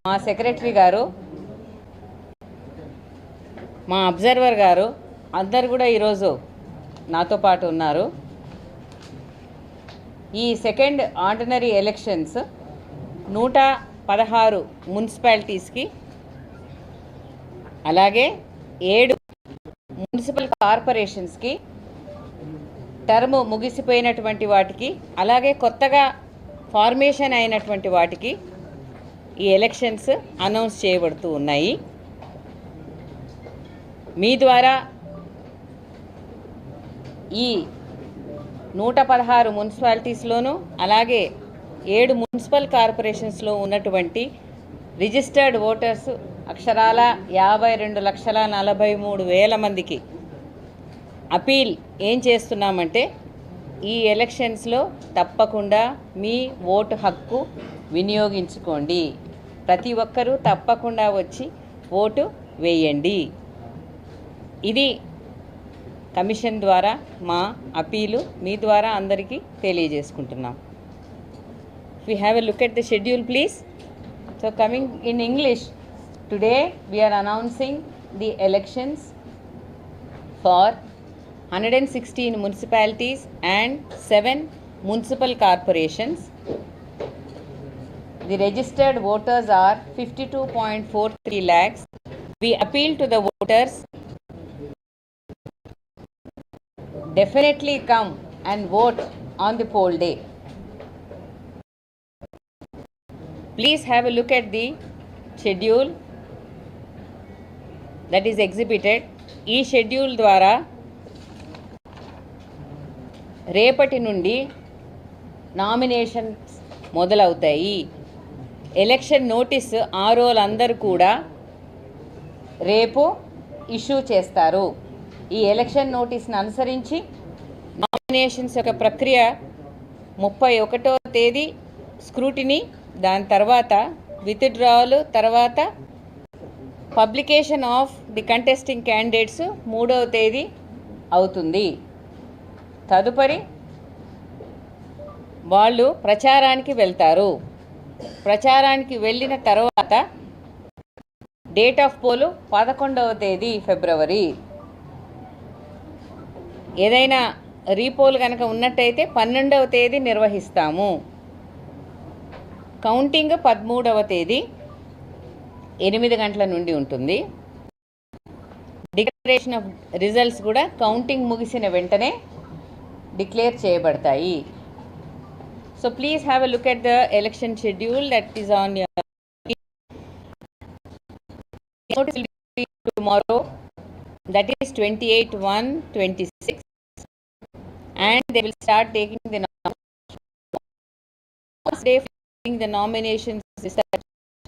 మా సెక్రటరీ గారు, మా అబ్జర్వర్ గారు అందరు కూడా ఈరోజు నాతో పాటు ఉన్నారు. ఈ సెకండ్ ఆర్డినరీ ఎలక్షన్స్ 116 మున్సిపాలిటీస్కి అలాగే 7 మున్సిపల్ కార్పొరేషన్స్కి టర్మ్ ముగిసిపోయినటువంటి వాటికి అలాగే కొత్తగా ఫార్మేషన్ అయినటువంటి వాటికి ఈ ఎలక్షన్స్ అనౌన్స్ చేయబడుతూ ఉన్నాయి. మీ ద్వారా ఈ 116 మున్సిపాలిటీస్లోనూ అలాగే 7 మున్సిపల్ కార్పొరేషన్స్లో ఉన్నటువంటి రిజిస్టర్డ్ ఓటర్స్ అక్షరాల 52,43,000 మందికి అపీల్ ఏం చేస్తున్నామంటే, ఈ ఎలక్షన్స్లో తప్పకుండా మీ ఓటు హక్కు వినియోగించుకోండి. ప్రతి ఒక్కరూ తప్పకుండా వచ్చి ఓటు వేయండి. ఇది కమిషన్ ద్వారా మా అపీలు మీ ద్వారా అందరికీ తెలియజేసుకుంటున్నాం. We have a look at the schedule, please. So coming in English, today we are announcing the elections for 116 municipalities and 7 municipal corporations. The registered voters are 52.43 lakhs. We appeal to the voters, definitely come and vote on the poll day. Please have a look at the schedule that is exhibited. ఈ schedule ద్వారా రేపటి నుండి nominations మొదలవుతాయి. Election notice ఆర్ఓలందరూ కూడా రేపు issue చేస్తారు. ఈ election నోటీస్ని అనుసరించి నామినేషన్స్ యొక్క ప్రక్రియ 31వ తేదీ స్క్రూటినీ, దాని తర్వాత విత్డ్రావల్, తర్వాత publication of the contesting candidates 3వ తేదీ అవుతుంది. తదుపరి వాళ్ళు ప్రచారానికి వెళ్తారు. ప్రచారానికి వెళ్ళిన తర్వాత డేట్ ఆఫ్ పోల్ 11వ తేదీ ఫిబ్రవరి. ఏదైనా రీపోల్ కనుక ఉన్నట్టయితే 12వ తేదీ నిర్వహిస్తాము. కౌంటింగ్ 13వ తేదీ 8 గంటల నుండి ఉంటుంది. డిక్లరేషన్ ఆఫ్ రిజల్ట్స్ కూడా కౌంటింగ్ ముగిసిన వెంటనే డిక్లేర్ చేయబడతాయి. So please have a look at the election schedule that is on your notice will be tomorrow, that is 28/1/26, and they will start taking the nominations. The nominations is